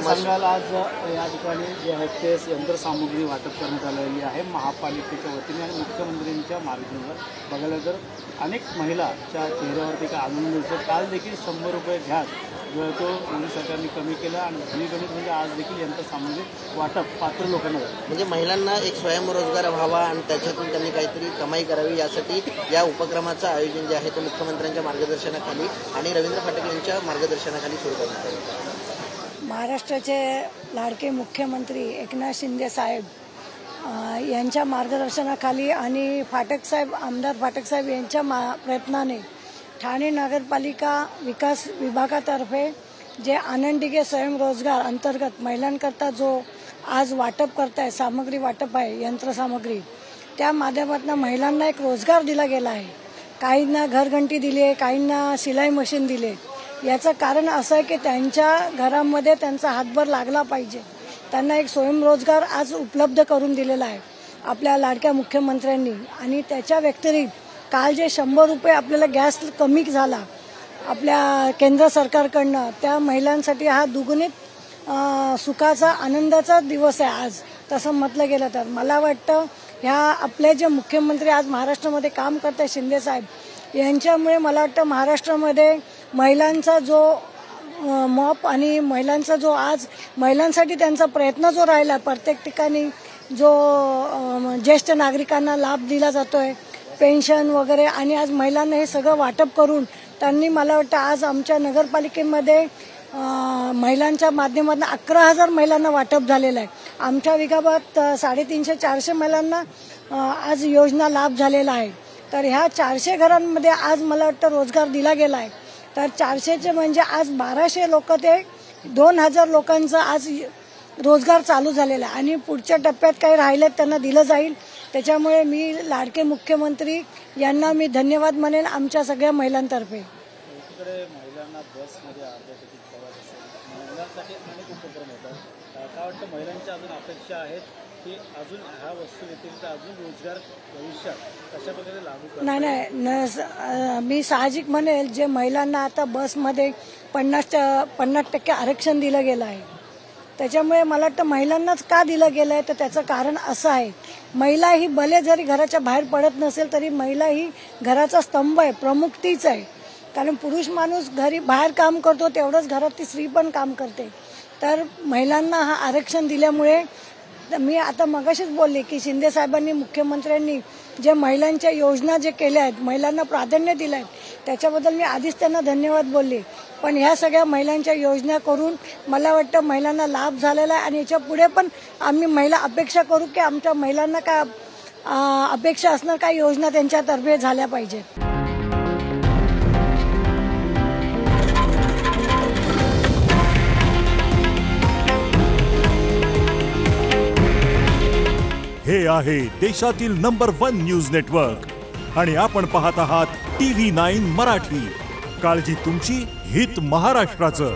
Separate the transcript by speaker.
Speaker 1: सांगाल आज या ठिकाणी जे आहे ते यंत्रसामुग्री वाटप करण्यात आलेली आहे महापालिकेच्या वतीने आणि मुख्यमंत्र्यांच्या मार्गदर्शनावर बघायला तर अनेक महिलाच्या चेहऱ्यावरती काय आनंद दिसतो। काल देखील 100 रुपये घ्यास जो तो मोदी सरकारने कमी केला आणि गणित म्हणजे आज देखील यंत्रसामुग्री वाटप पात्र लोकांना
Speaker 2: म्हणजे महिलांना एक स्वयंरोजगार व्हावा आणि त्याच्यातून त्यांनी काहीतरी कमाई करावी यासाठी या उपक्रमाचं आयोजन जे आहे ते मुख्यमंत्र्यांच्या मार्गदर्शनाखाली आणि रवींद्र फाटक यांच्या मार्गदर्शनाखाली सुरू करण्यात आले।
Speaker 3: महाराष्ट्राचे लाडके मुख्यमंत्री एकनाथ शिंदे साहेब यांच्या मार्गदर्शनाखाली आणि फाटक साहेब आमदार फाटक साहेब यांच्या प्रयत्नाने ठाणे नगरपालिका विकास विभागातर्फे जे आनंदीगे स्वयंरोजगार अंतर्गत महिलांकरता जो आज वाटप करताय सामग्री वाटप आहे यंत्रसामग्री त्या माध्यमातून महिलांना एक रोजगार दिला गेला आहे। काहींना घरघंटी दिली आहे, काहींना शिलाई मशीन दिले। याचं कारण असं आहे की त्यांच्या घरामध्ये त्यांचा हातभार लागला पाहिजे, त्यांना एक स्वयंरोजगार आज उपलब्ध करून दिलेला आहे आपल्या लाडक्या मुख्यमंत्र्यांनी। आणि त्याच्या व्यतिरिक्त काल जे 100 रुपये आपल्याला गॅस कमी झाला आपल्या केंद्र सरकारकडनं त्या महिलांसाठी हा दुगुणित सुखाचा आनंदाचा दिवस आहे आज तसं म्हटलं गेलं तर। मला वाटतं ह्या आपले जे मुख्यमंत्री आज महाराष्ट्रामध्ये काम करतात शिंदे साहेब यांच्यामुळे मला वाटतं महाराष्ट्रामध्ये महिलांचा जो मॉप आणि महिलांचा जो आज महिलांसाठी त्यांचा प्रयत्न जो राहिला प्रत्येक ठिकाणी जो ज्येष्ठ नागरिकांना लाभ दिला जातोय पेन्शन वगैरे आणि आज महिलांना हे सगळं वाटप करून त्यांनी मला वाटतं आज आमच्या नगरपालिकेमध्ये महिलांच्या माध्यमातून 11,000 महिलांना वाटप झालेलं आहे। आमच्या विभागात 350-400 महिलांना आज योजना लाभ झालेला आहे। तर ह्या 400 घरांमध्ये आज मला वाटतं रोजगार दिला गेला आहे। तर 400चे म्हणजे आज 1200 लोक ते 2000 लोकांचा आज रोजगार चालू झालेला आहे आणि पुढच्या टप्प्यात काही राहिलेत त्यांना दिलं जाईल। त्याच्यामुळे मी लाडके मुख्यमंत्री यांना मी धन्यवाद म्हणेन आमच्या सगळ्या महिलांतर्फे।
Speaker 1: महिलांना बसमध्ये अर्ध्या तिकीट प्रवास असेल, महिलांसाठी अनेक उपक्रम होतात। काय वाटतं महिलांच्या अजून अपेक्षा आहेत की अजून ह्या वस्तू व्यतिरिक्त अजून रोजगार भविष्यात कशा प्रकारे लागू
Speaker 3: नाही मी साहजिक म्हणेल जे महिलांना आता बसमध्ये 50% आरक्षण दिलं गेलं आहे त्याच्यामुळे मला वाटतं महिलांनाच का दिलं गेलं आहे तर त्याचं कारण असं आहे महिला ही भले जरी घराच्या बाहेर पडत नसेल तरी महिला ही घराचा स्तंभ आहे, प्रमुख तीच आहे। कारण पुरुष माणूस घरी बाहेर काम करतो तेवढंच घरात ती स्त्री पण काम करते। तर महिलांना हा आरक्षण दिल्यामुळे मी आता मगाशीच बोलले की शिंदे साहेबांनी मुख्यमंत्र्यांनी जे महिलांच्या योजना जे केल्या आहेत महिलांना प्राधान्य दिलं आहे त्याच्याबद्दल मी आधीच त्यांना धन्यवाद बोलले। पण ह्या सगळ्या महिलांच्या योजना करून मला वाटतं महिलांना लाभ झालेला आहे आणि याच्या पुढे पण आम्ही महिला अपेक्षा करू की आमच्या महिलांना काय अपेक्षा असणार काय योजना त्यांच्यातर्फे झाल्या पाहिजेत।
Speaker 4: हे आहे देशातील नंबर 1 न्यूज नेटवर्क आणि आपण पाहत आहात TV9 मराठी। काळजी तुमची, हित महाराष्ट्राचं।